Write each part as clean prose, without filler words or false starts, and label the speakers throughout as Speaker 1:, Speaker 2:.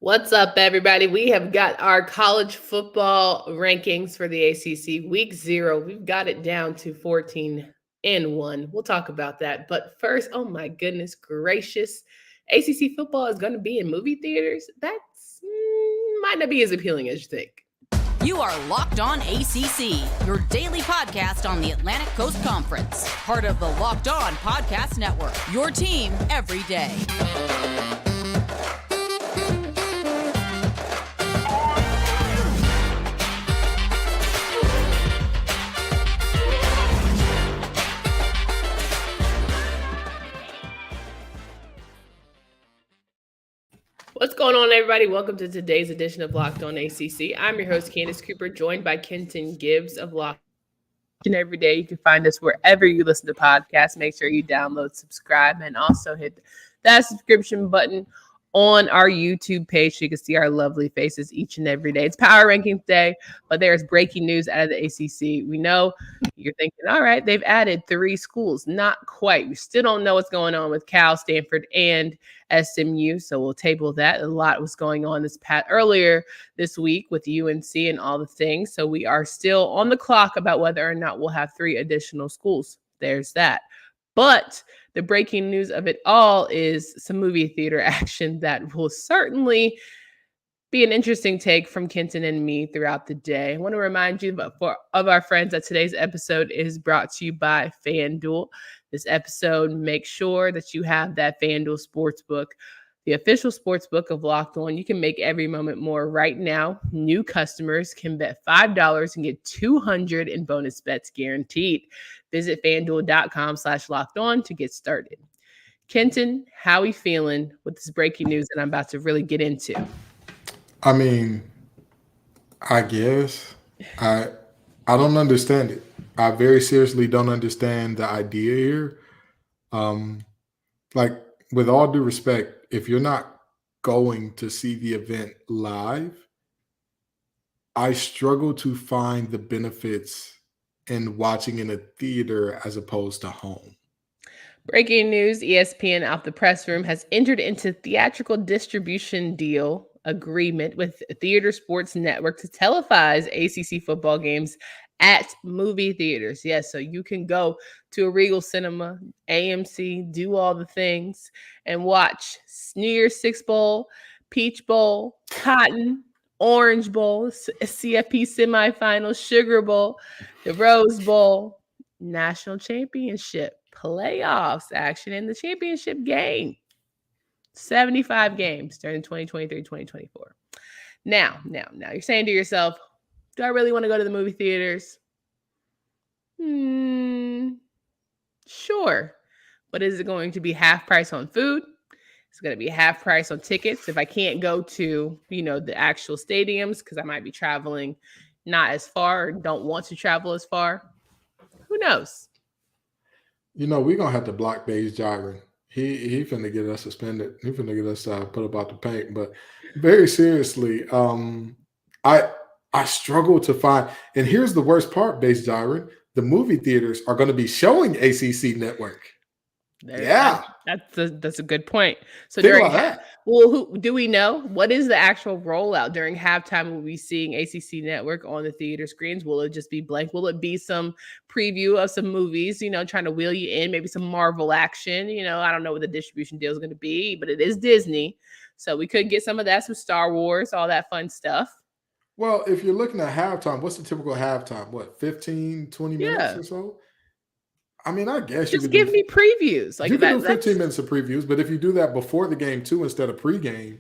Speaker 1: What's up, everybody? We have got our college football rankings for the ACC week 0. We've got it down to 14-1. We'll talk about that. But first, oh my goodness gracious, ACC football is going to be in movie theaters. That's might not be as appealing as you think.
Speaker 2: You are Locked On ACC, your daily podcast on the Atlantic Coast Conference. Part of the Locked On Podcast Network, your team every day.
Speaker 1: What's going on, everybody? Welcome to today's edition of Locked On ACC. I'm your host, Candace Cooper, joined by Kenton Gibbs of Locked On. Every day, you can find us wherever you listen to podcasts. Make sure you download, subscribe, and also hit that subscription button on our YouTube page so you can see our lovely faces each and every day. It's Power Rankings Day, but there's breaking news out of the ACC. We know you're thinking, all right, they've added 3 schools. Not quite. We still don't know what's going on with Cal, Stanford, and SMU, so we'll table that. A lot was going on earlier this week with UNC and all the things, so we are still on the clock about whether or not we'll have 3 additional schools. There's that. But the breaking news of it all is some movie theater action that will certainly be an interesting take from Kenton and me throughout the day. I want to remind you of our friends that today's episode is brought to you by FanDuel. This episode, make sure that you have that FanDuel Sportsbook, the official sportsbook of Locked On. You can make every moment more right now. New customers can bet $5 and get $200 in bonus bets guaranteed. Visit FanDuel.com/lockedon to get started. Kenton, how are we feeling with this breaking news that I'm about to really get into?
Speaker 3: I mean, I guess I don't understand it. I very seriously don't understand the idea here. Like, with all due respect, if you're not going to see the event live, I struggle to find the benefits in watching in a theater as opposed to home.
Speaker 1: Breaking news, ESPN out the press room has entered into theatrical distribution deal agreement with Theater Sports Network to televise ACC football games at movie theaters. Yes, so you can go to a Regal Cinema, AMC, do all the things, and watch New Year's Six Bowl, Peach Bowl, Cotton, Orange Bowl, CFP semifinals, Sugar Bowl, the Rose Bowl, National Championship, playoffs action, and the championship game. 75 games during 2023-2024. Now, you're saying to yourself, do I really want to go to the movie theaters? Sure. But is it going to be half price on food? It's going to be half price on tickets. If I can't go to, the actual stadiums because I might be traveling not as far or don't want to travel as far, who knows?
Speaker 3: We're going to have to block Beige Gyron. He finna get us suspended. He finna get us put up out the paint. But very seriously, I struggle to find, and here's the worst part, Beige Gyron, the movie theaters are going to be showing ACC Network.
Speaker 1: That's a good point. So who do we know? What is the actual rollout during halftime? Will we be seeing ACC Network on the theater screens? Will it just be blank? Will it be some preview of some movies, trying to wheel you in, maybe some Marvel action? I don't know what the distribution deal is going to be, but it is Disney. So we could get some of that, some Star Wars, all that fun stuff.
Speaker 3: Well, if you're looking at halftime, what's the typical halftime? What, 15, 20 minutes or so? I mean, I guess
Speaker 1: just give me previews.
Speaker 3: Like you can do 15 minutes of previews, but if you do that before the game too, instead of pregame,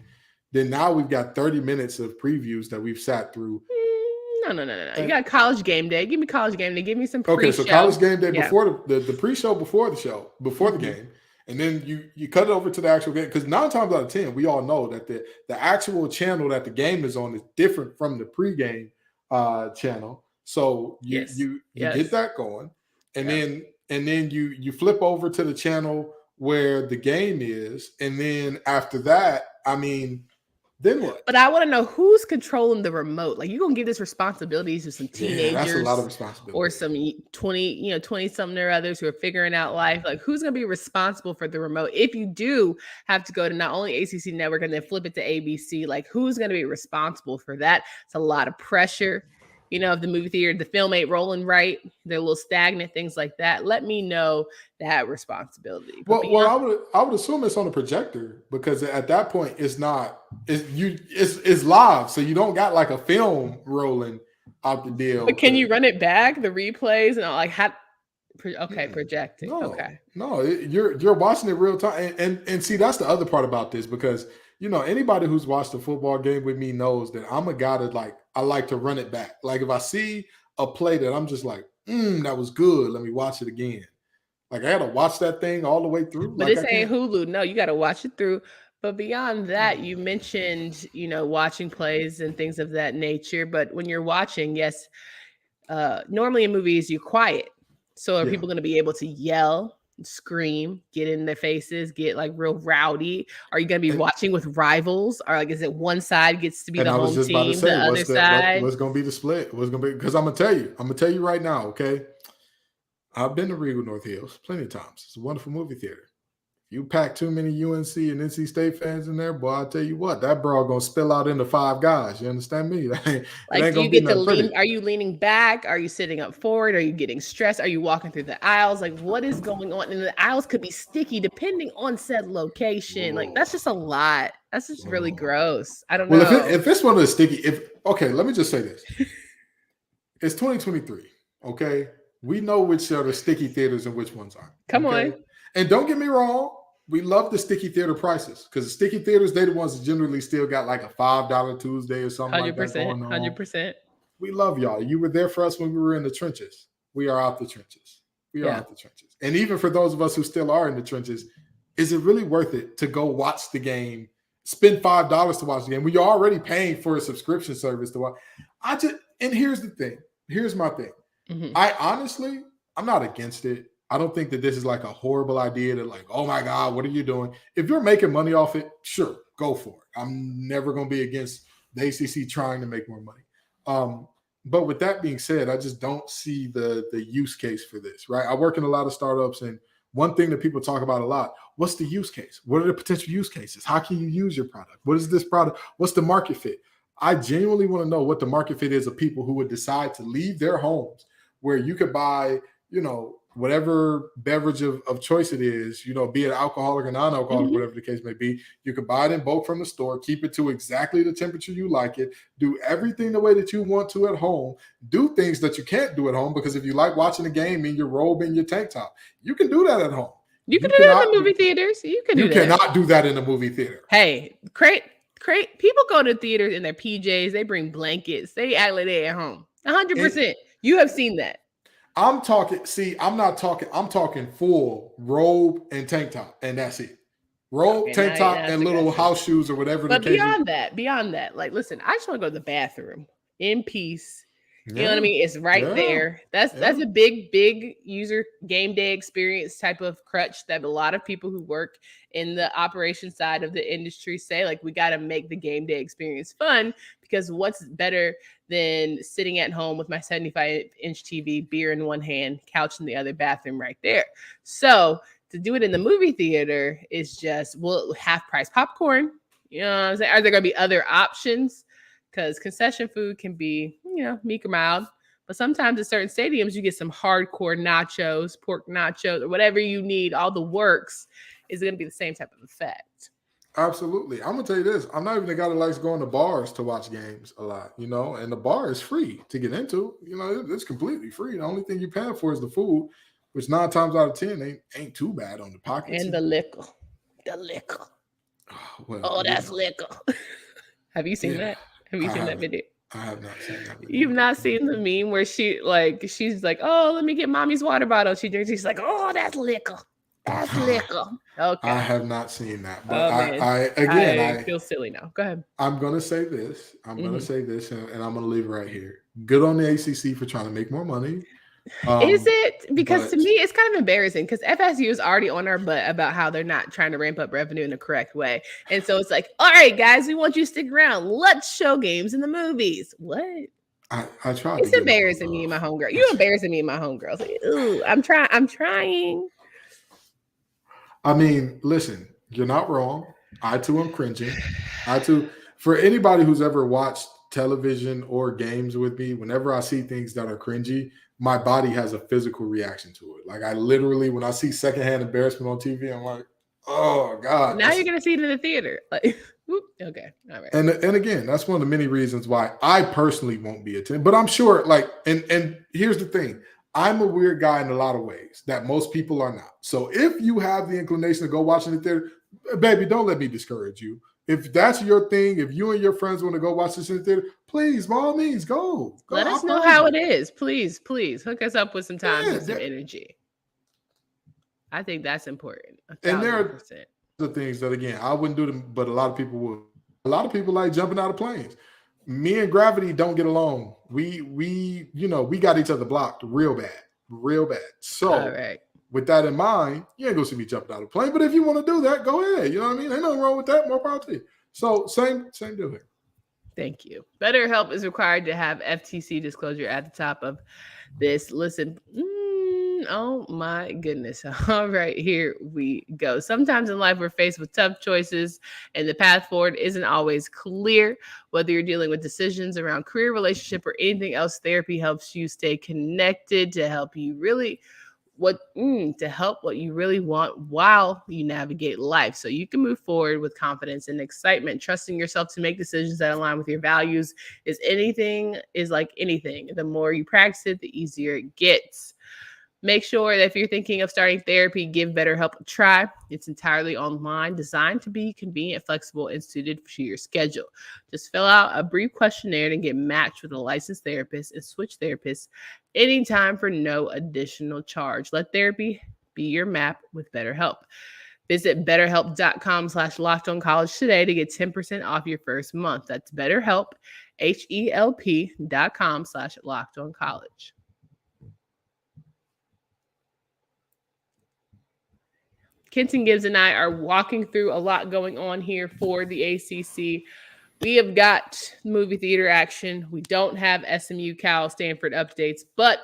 Speaker 3: then now we've got 30 minutes of previews that we've sat through.
Speaker 1: No. You got College Game Day. Give me College Game Day. Give me some pre-show.
Speaker 3: Okay, so College Game Day before the pre-show, before the show, before the game. And then you cut it over to the actual game. Because 9 times out of 10, we all know that the actual channel that the game is on is different from the pregame channel. So you get that going. And then you flip over to the channel where the game is. And then after that, I mean, Then what?
Speaker 1: But I want to know who's controlling the remote. Like, you're going to give this responsibility to some teenagers.
Speaker 3: That's a lot of responsibility.
Speaker 1: Or some 20-something or others who are figuring out life. Like, who's going to be responsible for the remote? If you do have to go to not only ACC Network and then flip it to ABC, like, who's going to be responsible for that? It's a lot of pressure. If the movie theater, the film ain't rolling right, they're a little stagnant, things like that. Let me know that responsibility.
Speaker 3: Well, I would assume it's on a projector, because at that point it's live, so you don't got like a film rolling out the deal.
Speaker 1: But can you run it back, the replays and all, like how? Okay, projecting.
Speaker 3: No, you're watching it real time, and see, that's the other part about this, because anybody who's watched a football game with me knows that I'm a guy that I like to run it back. Like, if I see a play that I'm just like, that was good, let me watch it again. Like, I had to watch that thing all the way through.
Speaker 1: But this ain't Hulu. No, you got to watch it through. But beyond that, you mentioned, watching plays and things of that nature. But when you're watching, yes, normally in movies, you're quiet. So are people going to be able to yell, scream, get in their faces, get like real rowdy? Are you going to be watching with rivals? Or like, is it one side gets to be the home team, the other side?
Speaker 3: What's going to be the split? What's going to be? Because I'm going to tell you right now, okay? I've been to Regal North Hills plenty of times. It's a wonderful movie theater. You pack too many UNC and NC State fans in there, boy, I'll tell you what, that bro gonna spill out into five guys. You understand me?
Speaker 1: Like, do you get to lean? Are you leaning back? Are you sitting up forward? Are you getting stressed? Are you walking through the aisles? Like, what is going on? And the aisles could be sticky depending on said location. Whoa. Like, that's just a lot. That's just really gross. I don't know.
Speaker 3: Well, if it's one of the sticky, let me just say this. It's 2023, okay? We know which are the sticky theaters and which ones aren't.
Speaker 1: Come on.
Speaker 3: And don't get me wrong, we love the sticky theater prices, because the sticky theaters, they're the ones that generally still got like a $5 Tuesday or something 100%, like that going on.
Speaker 1: 100%.
Speaker 3: We love y'all. You were there for us when we were in the trenches. We are out the trenches. Out the trenches. And even for those of us who still are in the trenches, is it really worth it to go watch the game, spend $5 to watch the game when you're already paying for a subscription service to watch? And here's the thing. Here's my thing. Mm-hmm. I'm not against it. I don't think that this is like a horrible idea that, like, oh my God, what are you doing? If you're making money off it, sure, go for it. I'm never going to be against the ACC trying to make more money. But with that being said, I just don't see the use case for this, right? I work in a lot of startups, and one thing that people talk about a lot, what's the use case? What are the potential use cases? How can you use your product? What is this product? What's the market fit? I genuinely want to know what the market fit is of people who would decide to leave their homes where you could buy, whatever beverage of choice it is, be it alcoholic or non-alcoholic, whatever the case may be, you can buy it in bulk from the store, keep it to exactly the temperature you like it, do everything the way that you want to at home, do things that you can't do at home, because if you like watching a game in your robe and your tank top, you can do that at home.
Speaker 1: You can do that in the movie theaters. You
Speaker 3: cannot do that in a movie theater.
Speaker 1: Hey, great. People go to theaters in their PJs. They bring blankets. They act like they're at home. 100%. You have seen that.
Speaker 3: I'm talking full robe and tank top, and that's it. Tank top, and little house shoes or whatever.
Speaker 1: But beyond that, like, listen, I just want to go to the bathroom in peace. You know what I mean? It's right there. That's a big user game day experience type of crutch that a lot of people who work in the operation side of the industry say, like, we got to make the game day experience fun, because what's better than sitting at home with my 75-inch TV, beer in one hand, couch in the other, bathroom right there. So to do it in the movie theater is just, half price popcorn. You know what I'm saying? Are there going to be other options? Because concession food can be, meek or mild. But sometimes at certain stadiums, you get some hardcore nachos, pork nachos, or whatever you need. All the works is going to be the same type of effect.
Speaker 3: Absolutely. I'm going to tell you this. I'm not even the guy that likes going to bars to watch games a lot, and the bar is free to get into. It's completely free. The only thing you're paying for is the food, which 9 times out of 10 ain't too bad on the pockets.
Speaker 1: And the liquor. That's liquor. Have you seen that? Have you seen that video?
Speaker 3: I have not seen that video.
Speaker 1: You've not seen the meme where she's like, oh, let me get mommy's water bottle. She drinks. She's like, oh, that's liquor. That's liquor. Okay.
Speaker 3: I have not seen that. But I
Speaker 1: feel silly now. Go ahead.
Speaker 3: I'm going to say this. And I'm going to leave it right here. Good on the ACC for trying to make more money.
Speaker 1: Is it? Because to me, it's kind of embarrassing because FSU is already on our butt about how they're not trying to ramp up revenue in the correct way. And so it's like, all right, guys, we want you to stick around. Let's show games in the movies. What?
Speaker 3: I tried.
Speaker 1: It's embarrassing me and my homegirl. You embarrassing me and my homegirls. Like, ooh, I'm trying.
Speaker 3: I mean, listen, you're not wrong. I too am cringing. For anybody who's ever watched television or games with me, whenever I see things that are cringy, my body has a physical reaction to it. Like I literally, when I see secondhand embarrassment on TV, I'm like, oh God.
Speaker 1: Now you're gonna see it in the theater. Like, okay, all right.
Speaker 3: And again, that's one of the many reasons why I personally won't be attending. But I'm sure, like, and here's the thing. I'm a weird guy in a lot of ways that most people are not. So if you have the inclination to go watch in the theater, baby, don't let me discourage you. If that's your thing, if you and your friends want to go watch this in the theater, please, by all means, go.
Speaker 1: Let us know how it is. Please hook us up with some time and some energy. I think that's important. 1,000%.
Speaker 3: And there are the things that, again, I wouldn't do them, but a lot of people would. A lot of people like jumping out of planes. Me and Gravity don't get along. We got each other blocked real bad. So
Speaker 1: all right.
Speaker 3: With that in mind, you ain't gonna see me jumping out of a plane. But if you want to do that, go ahead. You know what I mean? Ain't nothing wrong with that. More power to you. So same deal here.
Speaker 1: Thank you. Betterhelp is required to have FTC disclosure at the top of this. Listen, oh my goodness. All right, here we go. Sometimes in life we're faced with tough choices and the path forward isn't always clear. Whether you're dealing with decisions around career, relationship, or anything else, therapy helps you stay connected to help you really what you really want while you navigate life so you can move forward with confidence and excitement. Trusting yourself to make decisions that align with your values is like anything. The more you practice it, the easier it gets. Make sure that if you're thinking of starting therapy, give BetterHelp a try. It's entirely online, designed to be convenient, flexible, and suited to your schedule. Just fill out a brief questionnaire to get matched with a licensed therapist and switch therapists anytime for no additional charge. Let therapy be your map with BetterHelp. Visit betterhelp.com/lockedoncollege today to get 10% off your first month. That's BetterHelp, HELP.com/lockedoncollege. Kenton Gibbs and I are walking through a lot going on here for the ACC. We have got movie theater action. We don't have SMU, Cal, Stanford updates, but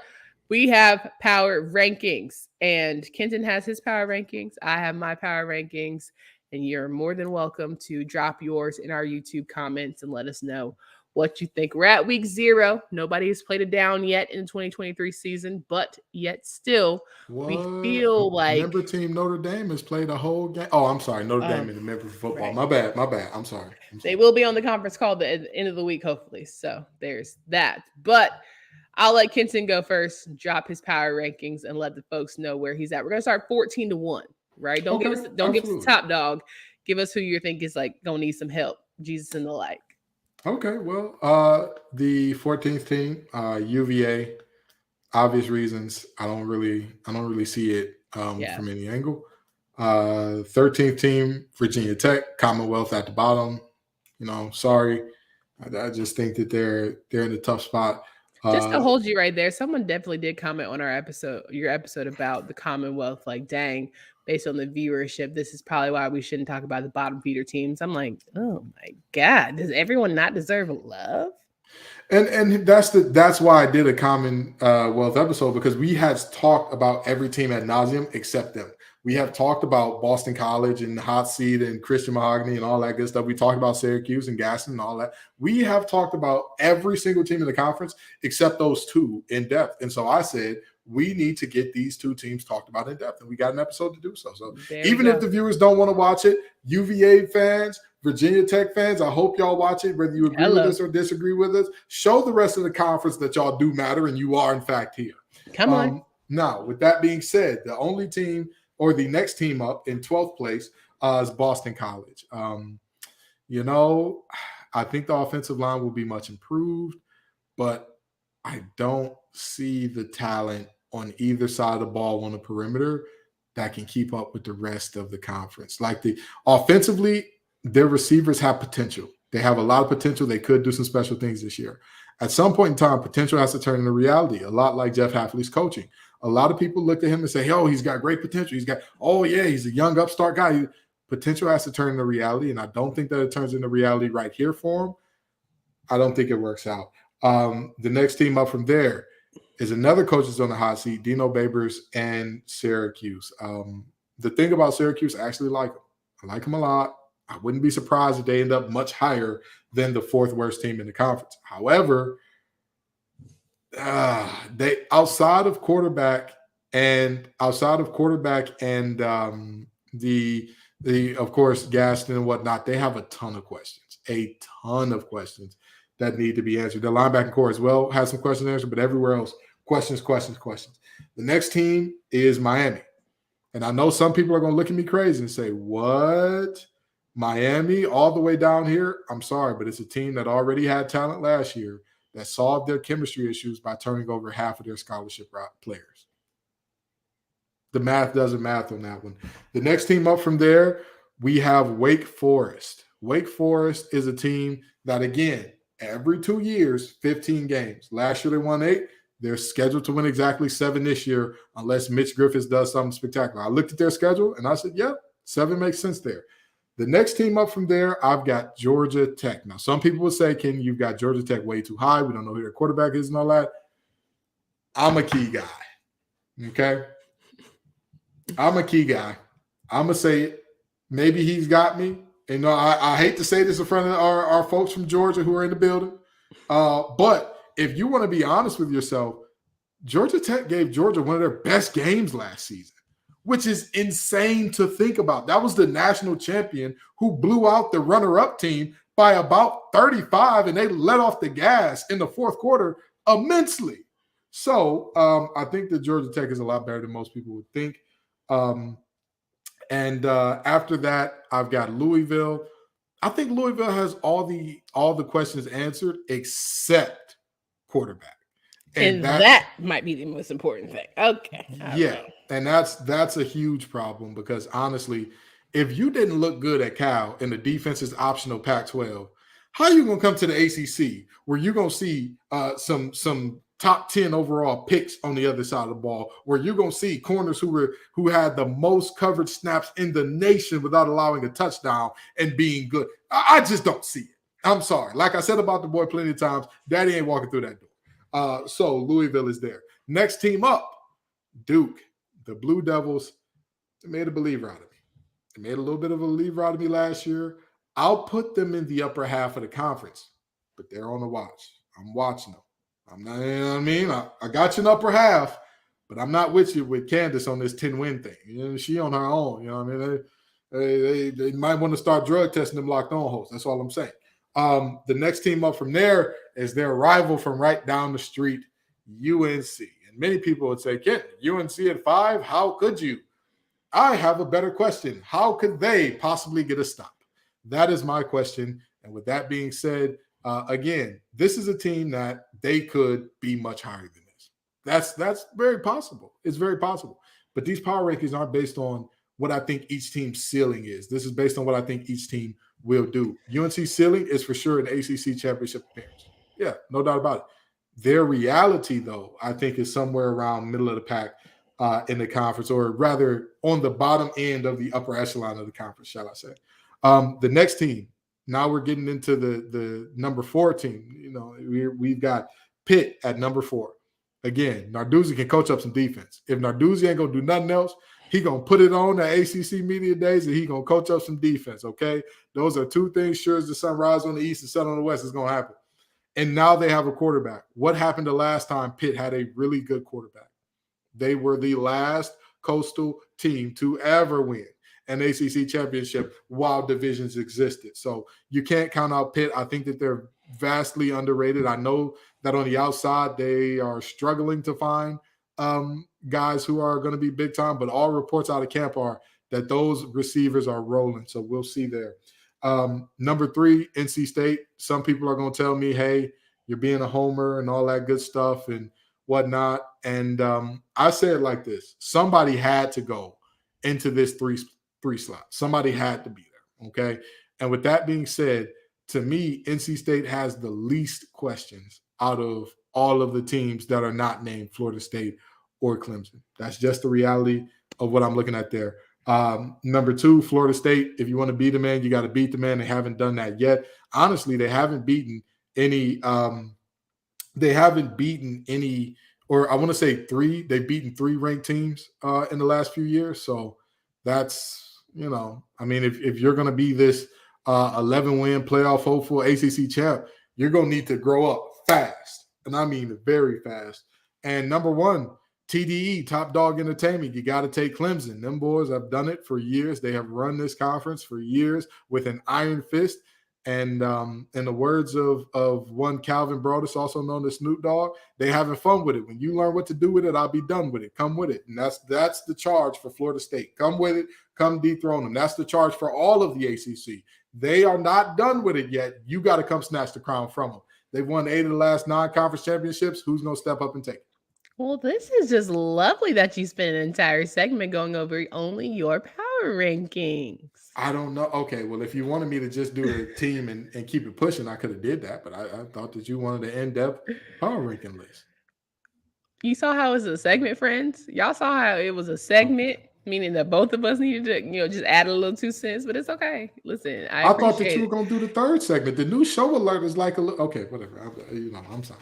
Speaker 1: we have power rankings. And Kenton has his power rankings. I have my power rankings. And you're more than welcome to drop yours in our YouTube comments and let us know what you think. We're at week 0. Nobody has played it down yet in the 2023 season, but yet still, we feel like...
Speaker 3: Member team Notre Dame has played a whole game. Oh, I'm sorry. Notre Dame in the member football. Right. My bad. I'm sorry.
Speaker 1: They will be on the conference call at the end of the week, hopefully. So there's that. But I'll let Kenton go first, drop his power rankings, and let the folks know where he's at. We're going to start 14-1, right? Don't give us the top dog. Give us who you think is like going to need some help. Jesus and the like.
Speaker 3: Okay, well, the 14th team, UVA, obvious reasons. I don't really see it from any angle. 13th team, Virginia Tech, Commonwealth at the bottom. Sorry, I just think that they're in a tough spot.
Speaker 1: Just to hold you right there, someone definitely did comment on your episode about the Commonwealth. Like, dang, based on the viewership, this is probably why we shouldn't talk about the bottom feeder teams. I'm like, oh my God, does everyone not deserve love?
Speaker 3: And that's why I did a Commonwealth episode, because we had talked about every team ad nauseum except them. We have talked about Boston College and Hot Seat and Christian Mahogany and all that good stuff. We talked about Syracuse and Gaston and all that. We have talked about every single team in the conference except those two in depth. And so I said, we need to get these two teams talked about in depth. And we got an episode to do so. So even if the viewers don't want to watch it, UVA fans, Virginia Tech fans, I hope y'all watch it, whether you agree with us or disagree with us. Show the rest of the conference that y'all do matter and you are, in fact, here.
Speaker 1: Come on.
Speaker 3: Now, with that being said, the only team or the next team up in 12th place is Boston College. I think the offensive line will be much improved, but I don't see the talent on either side of the ball on the perimeter that can keep up with the rest of the conference. Like offensively, their receivers have potential. They have a lot of potential. They could do some special things this year. At some point in time, potential has to turn into reality, a lot like Jeff Hafley's coaching. A lot of people look at him and say, oh, he's got great potential. He's a young upstart guy. Potential has to turn into reality, and I don't think that it turns into reality right here for him. I don't think it works out. The next team up from there is another coach that's on the hot seat, Dino Babers and Syracuse. The thing about Syracuse, I actually like him. I like him a lot. I wouldn't be surprised if they end up much higher than the fourth worst team in the conference. However, they outside of quarterback and the of course Gaston and whatnot, they have a ton of questions that need to be answered. The linebacking core as well has some questions answered, but everywhere else, questions. The next team is Miami. And I know some people are going to look at me crazy and say, what? Miami all the way down here? I'm sorry, but it's a team that already had talent last year that solved their chemistry issues by turning over half of their scholarship players. The math doesn't math on that one. The next team up from there, we have Wake Forest. Wake Forest is a team that, again, every 2 years, 15 games. Last year they won 8. They're scheduled to win exactly 7 this year unless Mitch Griffiths does something spectacular. I looked at their schedule and I said, yep, 7 makes sense there. The next team up from there, I've got Georgia Tech. Now, some people will say, Ken, you've got Georgia Tech way too high. We don't know who their quarterback is and all that. I'm a key guy, okay? I'm a key guy. I'm going to say it. Maybe he's got me. And I hate to say this in front of our folks from Georgia who are in the building, but if you want to be honest with yourself, Georgia Tech gave Georgia one of their best games last season, which is insane to think about. That was the national champion who blew out the runner-up team by about 35, and they let off the gas in the fourth quarter immensely. So I think that Georgia Tech is a lot better than most people would think. And after that, I've got Louisville. I think Louisville has all the questions answered except quarterback.
Speaker 1: And that might be the most important thing. Okay.
Speaker 3: Yeah. And that's a huge problem because honestly, if you didn't look good at Cal and the defense is optional Pac-12, how are you going to come to the ACC where you're going to see some top 10 overall picks on the other side of the ball, where you're going to see corners who had the most coverage snaps in the nation without allowing a touchdown and being good? I just don't see it. I'm sorry. Like I said about the boy plenty of times, daddy ain't walking through that door. So Louisville is there. Next team up, Duke. The Blue Devils, they made a believer out of me. They made a little bit of a believer out of me last year. I'll put them in the upper half of the conference, but they're on the watch. I'm watching them. I'm not, you know what I mean? I got you in the upper half, but I'm not with you with Candace on this 10-win thing. You know, she on her own. You know what I mean? They might want to start drug testing them locked on hosts. That's all I'm saying. The next team up from there is their rival from right down the street, UNC. And many people would say, Kent, UNC at 5, how could you? I have a better question. How could they possibly get a stop? That is my question. And with that being said, again, this is a team that they could be much higher than this. That's very possible. It's very possible. But these power rankings aren't based on what I think each team's ceiling is. This is based on what I think each team will do. UNC ceiling is for sure an ACC championship appearance. Yeah, no doubt about it. Their reality, though, I think is somewhere around middle of the pack in the conference, or rather on the bottom end of the upper echelon of the conference, shall I say. The next team, now we're getting into the number 4 team. You know, we've got Pitt at number 4. Again, Narduzzi can coach up some defense. If Narduzzi ain't going to do nothing else, he going to put it on the ACC media days and he going to coach up some defense, okay? Those are 2 things sure as the sun rises on the east and set on the west is going to happen. And now they have a quarterback. What happened the last time Pitt had a really good quarterback? They were the last coastal team to ever win an ACC championship while divisions existed. So you can't count out Pitt. I think that they're vastly underrated. I know that on the outside they are struggling to find guys who are going to be big time, but all reports out of camp are that those receivers are rolling. So we'll see there. Number 3, NC State. Some people are going to tell me, hey, you're being a homer and all that good stuff and whatnot. And I say it like this. Somebody had to go into this three slot. Somebody had to be there, okay? And with that being said, to me, NC State has the least questions out of all of the teams that are not named Florida State or Clemson. That's just the reality of what I'm looking at there. Number 2, Florida State. If you want to beat the man, you got to beat the man. They haven't done that yet. Honestly, they haven't beaten any. Or I want to say 3. They've beaten 3 ranked teams in the last few years. So that's, I mean, if you're going to be this 11-win playoff hopeful ACC champ, you're going to need to grow up fast. And I mean very fast. And number 1, TDE, Top Dog Entertainment. You got to take Clemson. Them boys have done it for years. They have run this conference for years with an iron fist. And in the words of one Calvin Brodus, also known as Snoop Dogg, they having fun with it. When you learn what to do with it, I'll be done with it. Come with it. And that's the charge for Florida State. Come with it. Come dethrone them. That's the charge for all of the ACC. They are not done with it yet. You got to come snatch the crown from them. They've won 8 of the last 9 conference championships. Who's going to step up and take it?
Speaker 1: Well, this is just lovely that you spent an entire segment going over only your power rankings.
Speaker 3: I don't know. Okay, well, if you wanted me to just do a team and keep it pushing, I could have did that. But I thought that you wanted an in-depth power ranking list.
Speaker 1: You saw how it was a segment, friends? Y'all saw how it was a segment, meaning that both of us needed to, just add a little 2 cents. But it's okay. Listen, I
Speaker 3: thought that you were going to do the 3rd segment. The new show alert is like a little. Okay, whatever. I'm sorry.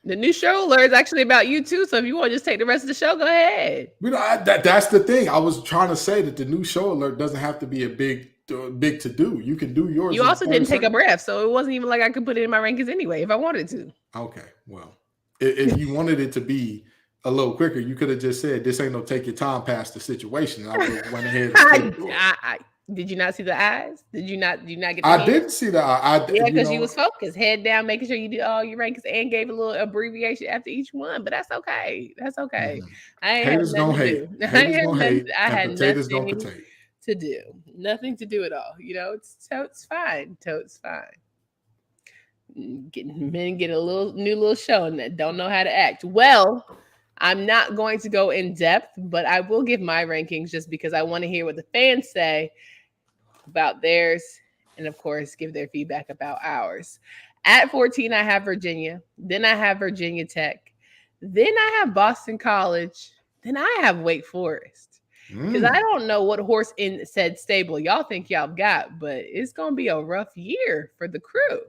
Speaker 1: The new show alert is actually about you too. So if you want to just take the rest of the show, go ahead.
Speaker 3: That's the thing. I was trying to say that the new show alert doesn't have to be a big to do. You can do yours.
Speaker 1: You also didn't take a breath, so it wasn't even like I could put it in my rankings anyway if I wanted to.
Speaker 3: Okay, well, if you wanted it to be a little quicker, you could have just said, "This ain't no take your time past the situation." And I went ahead.
Speaker 1: Did you not see the eyes? Did you not get?
Speaker 3: I didn't see the eye.
Speaker 1: Yeah, because you was focused, head down, making sure you did all your rankings and gave a little abbreviation after each one. But that's okay. That's okay. I ain't
Speaker 3: haters gonna hate. Haters gonna hate.
Speaker 1: I had
Speaker 3: potatoes
Speaker 1: nothing
Speaker 3: gonna potato.
Speaker 1: to do. Nothing to do at all. It's fine. Totes fine. Men get a new little show and that don't know how to act. Well, I'm not going to go in depth, but I will give my rankings just because I want to hear what the fans say about theirs, and of course, give their feedback about ours. At 14, I have Virginia. Then I have Virginia Tech. Then I have Boston College. Then I have Wake Forest. Because I don't know what horse in said stable y'all think y'all got, but it's going to be a rough year for the crew.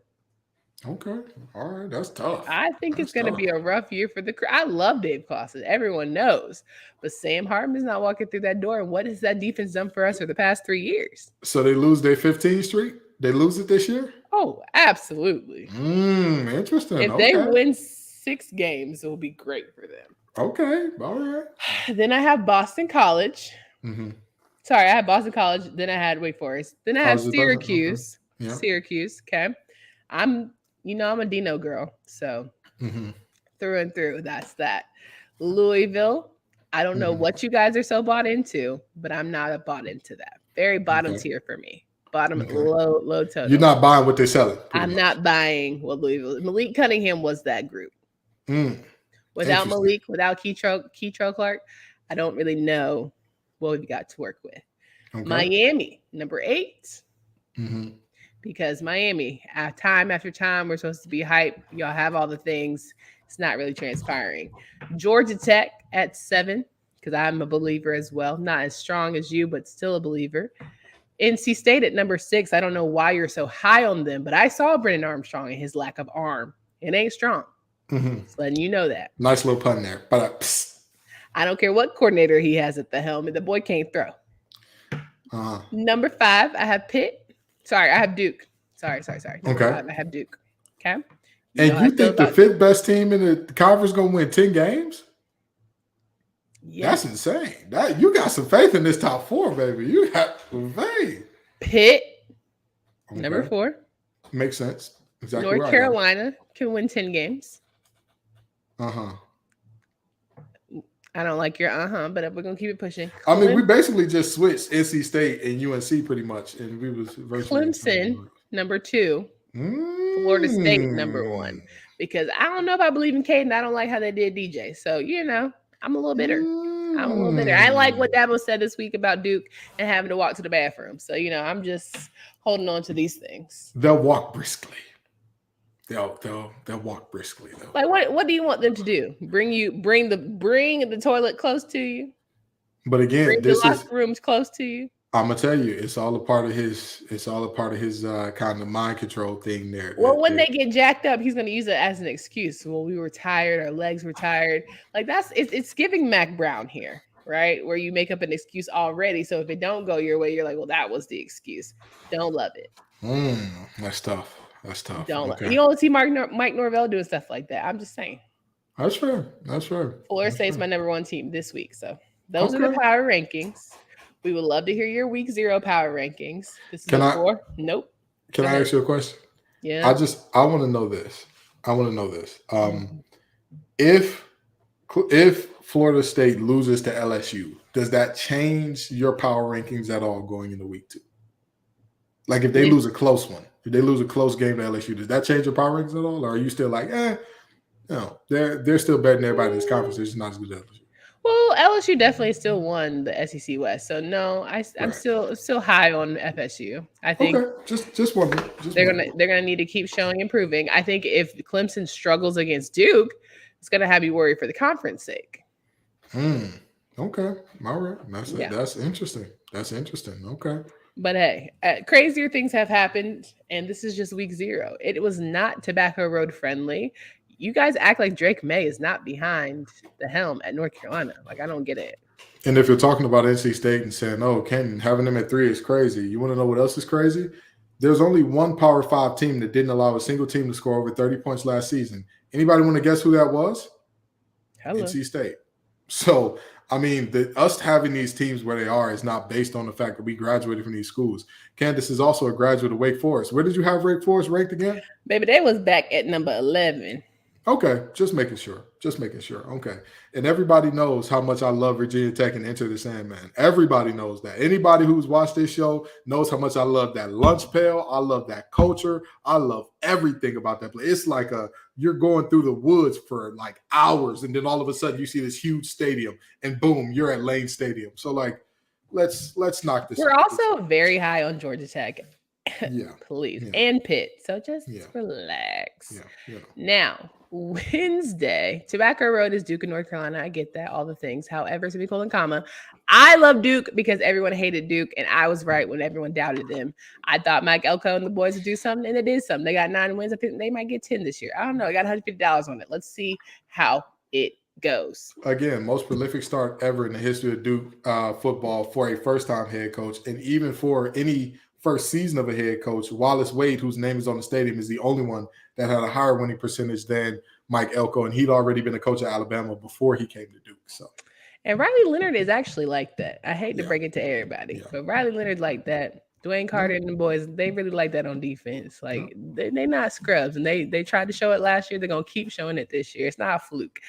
Speaker 3: Okay. All right. That's tough.
Speaker 1: I think it's going to be a rough year for the crew. I love Dave Clawson. Everyone knows. But Sam Hartman's not walking through that door. And what has that defense done for us for the past 3 years?
Speaker 3: So they lose their 15th streak? They lose it this year?
Speaker 1: Oh, absolutely.
Speaker 3: Interesting.
Speaker 1: If they win 6 games, it will be great for them.
Speaker 3: Okay. All right.
Speaker 1: Then I have Boston College.
Speaker 3: Mm-hmm.
Speaker 1: Sorry, I had Boston College. Then I had Wake Forest. Then I have Syracuse.
Speaker 3: Okay. Yeah.
Speaker 1: Syracuse. Okay. I'm a Dino girl. So through and through, that's that. Louisville. I don't know what you guys are so bought into, but I'm not bought into that. Very bottom tier for me. Bottom, low total.
Speaker 3: You're not buying what they're selling.
Speaker 1: I'm not buying what Louisville. Malik Cunningham was that group. Without Malik, without Keytro Clark, I don't really know what we've got to work with. Okay. Miami, number 8. Because Miami, time after time, we're supposed to be hype. Y'all have all the things. It's not really transpiring. Georgia Tech at 7, because I'm a believer as well. Not as strong as you, but still a believer. NC State at number 6. I don't know why you're so high on them, but I saw Brennan Armstrong and his lack of arm. It ain't strong. Just letting you know that.
Speaker 3: Nice little pun there. But
Speaker 1: I don't care what coordinator he has at the helm. The boy can't throw. Number 5, I have Pitt. Sorry, I have Duke. Sorry. Number 5, I have Duke. Okay.
Speaker 3: And you think the 5th best team in the conference going to win 10 games? Yeah. That's insane. You got some faith in this top 4, baby. You got some faith.
Speaker 1: Pitt, number 4.
Speaker 3: Makes sense. Exactly.
Speaker 1: North Carolina can win 10 games.
Speaker 3: I
Speaker 1: don't like your but we're going to keep it pushing.
Speaker 3: I mean, we basically just switched NC State and UNC pretty much, and we was virtually
Speaker 1: Clemson, number 2. Florida State, number 1. Because I don't know if I believe in Caden. I don't like how they did DJ. So, I'm a little bitter. I like what Dabo said this week about Duke and having to walk to the bathroom. So, I'm just holding on to these things.
Speaker 3: They'll walk briskly. They'll walk briskly though.
Speaker 1: Like what do you want them to do? Bring the toilet close to you?
Speaker 3: But again,
Speaker 1: Bring the locker rooms close to you?
Speaker 3: I'm gonna tell you, it's all a part of his kind of mind control thing there.
Speaker 1: Well, when they get jacked up, he's gonna use it as an excuse. Well, we were tired, our legs were tired. Like it's giving Mac Brown here, right? Where you make up an excuse already. So if it don't go your way, you're like, well, that was the excuse. Don't love it.
Speaker 3: That's tough.
Speaker 1: Don't. Okay. You don't see Mike Norvell doing stuff like that. I'm just saying.
Speaker 3: That's fair.
Speaker 1: Florida State's my number one team this week. So those are the power rankings. We would love to hear your week 0 power rankings. This is before. Nope.
Speaker 3: Can I ask you a question?
Speaker 1: Yeah.
Speaker 3: I want to know this. If Florida State loses to LSU, does that change your power rankings at all going into week 2? Like if they lose a close one, if they lose a close game to LSU, does that change your power rankings at all? Or are you still like, no, they're still better than everybody in this conference. It's just not as good as LSU.
Speaker 1: Well, LSU definitely still won the SEC West, so no, I'm still high on FSU. I think
Speaker 3: just wondering.
Speaker 1: They're gonna need to keep showing improving. I think if Clemson struggles against Duke, it's gonna have you worried for the conference sake.
Speaker 3: Okay, all right, that's interesting. Okay.
Speaker 1: But hey, crazier things have happened, and this is just week 0. It was not Tobacco Road friendly. You guys act like Drake May is not behind the helm at North Carolina. Like, I don't get it.
Speaker 3: And if you're talking about NC State and saying, oh, Kenton, having them at 3 is crazy, you want to know what else is crazy? There's only one Power 5 team that didn't allow a single team to score over 30 points last season. Anybody want to guess who that was?
Speaker 1: Hello.
Speaker 3: NC State. So, I mean, us having these teams where they are is not based on the fact that we graduated from these schools. Candace is also a graduate of Wake Forest. Where did you have Wake Forest ranked again?
Speaker 1: Baby, they was back at number 11.
Speaker 3: Okay, just making sure. Okay. And everybody knows how much I love Virginia Tech and Enter the Sandman. Everybody knows that. Anybody who's watched this show knows how much I love that lunch pail. I love that culture. I love everything about that place. It's like you're going through the woods for like hours, and then all of a sudden you see this huge stadium, and boom, you're at Lane Stadium. So like, let's knock this.
Speaker 1: We're also very high on Georgia Tech.
Speaker 3: Yeah.
Speaker 1: Please. Yeah. And Pitt. So just relax.
Speaker 3: Yeah.
Speaker 1: Now, Wednesday, Tobacco Road is Duke and North Carolina. I get that, all the things. However, semicolon, comma, I love Duke because everyone hated Duke, and I was right when everyone doubted them. I thought Mike Elko and the boys would do something, and they did something. They got 9 wins. I think they might get 10 this year. I don't know. I got $150 on it. Let's see how it goes.
Speaker 3: Again, most prolific start ever in the history of Duke football for a first-time head coach, and even for any first season of a head coach, Wallace Wade, whose name is on the stadium, is the only one that had a higher winning percentage than Mike Elko, and he'd already been a coach at Alabama before he came to Duke. So,
Speaker 1: and Riley Leonard is actually like that. I hate to break it to everybody, but Riley Leonard like that. Dwayne Carter and the boys, they really like that on defense. Like they're not scrubs, and they tried to show it last year. They're gonna keep showing it this year. It's not a fluke.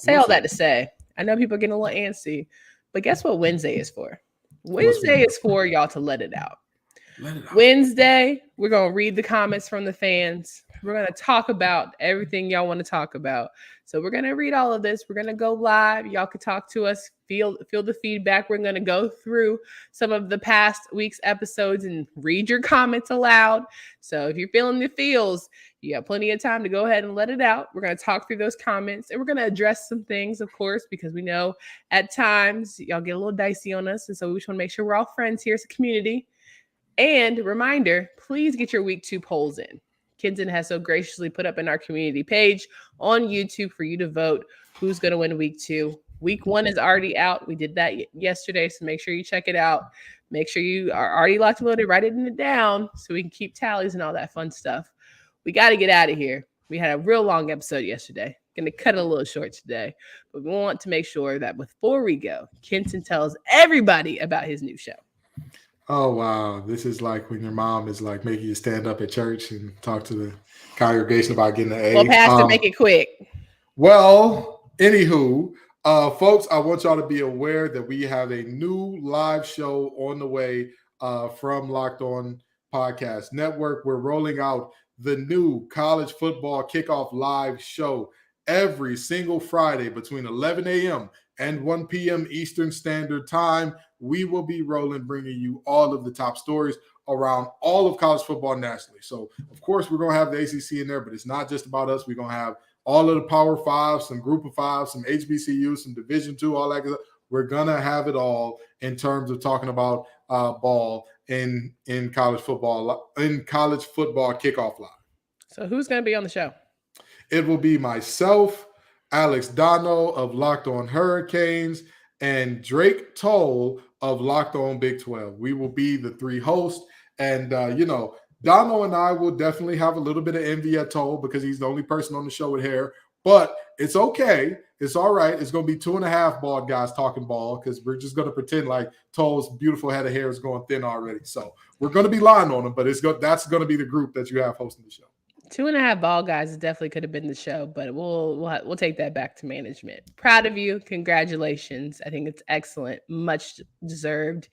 Speaker 1: All that to say, I know people are getting a little antsy, but guess what Wednesday is for? Wednesday is for y'all to let it out. Wednesday, we're going to read the comments from the fans. We're going to talk about everything y'all want to talk about. So we're going to read all of this. We're going to go live. Y'all can talk to us, feel the feedback. We're going to go through some of the past week's episodes and read your comments aloud. So if you're feeling the feels, you have plenty of time to go ahead and let it out. We're going to talk through those comments, and we're going to address some things, of course, because we know at times y'all get a little dicey on us. And so we just want to make sure we're all friends here as a community. And reminder, please get your week 2 polls in. Kenton has so graciously put up in our community page on YouTube for you to vote who's going to win week 2. Week 1 is already out. We did that yesterday, so make sure you check it out. Make sure you are already locked and loaded. Write it down so we can keep tallies and all that fun stuff. We got to get out of here. We had a real long episode yesterday. Going to cut it a little short today, but we want to make sure that before we go, Kenton tells everybody about his new show.
Speaker 3: Oh, wow. This is like when your mom is like making you stand up at church and talk to the congregation about getting an A.
Speaker 1: Well, Pastor, make it quick.
Speaker 3: Well, anywho, folks, I want y'all to be aware that we have a new live show on the way from Locked On Podcast Network. We're rolling out the new college football kickoff live show every single Friday between 11 a.m. and 1 p.m. Eastern Standard Time. We will be rolling, bringing you all of the top stories, around all of college football nationally. So, of course, we're going to have the ACC in there, but it's not just about us. We're going to have all of the Power Five, some Group of Five, some HBCU, some Division II, all that good stuff. We're going to have it all in terms of talking about ball in college football kickoff live.
Speaker 1: So who's going to be on the show?
Speaker 3: It will be myself, Alex Dono of Locked On Hurricanes, and Drake Toll of Locked On Big 12. We will be the three hosts. And, Dono and I will definitely have a little bit of envy at Toll because he's the only person on the show with hair. But it's okay. It's all right. It's going to be 2.5 bald guys talking ball because we're just going to pretend like Toll's beautiful head of hair is going thin already. So we're going to be lying on him, but that's going to be the group that you have hosting the show.
Speaker 1: 2.5 bald guys definitely could have been the show, but we'll take that back to management. Proud of you. Congratulations. I think it's excellent. Much deserved.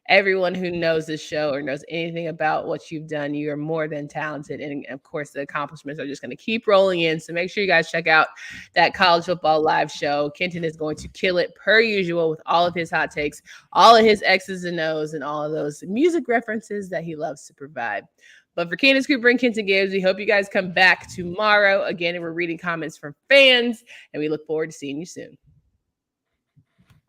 Speaker 1: Everyone who knows this show or knows anything about what you've done, you are more than talented. And of course, the accomplishments are just going to keep rolling in. So make sure you guys check out that college football live show. Kenton is going to kill it per usual with all of his hot takes, all of his X's and O's, and all of those music references that he loves to provide. But for Candace Cooper and Kenton Gibbs, we hope you guys come back tomorrow. Again, we're reading comments from fans, and we look forward to seeing you soon.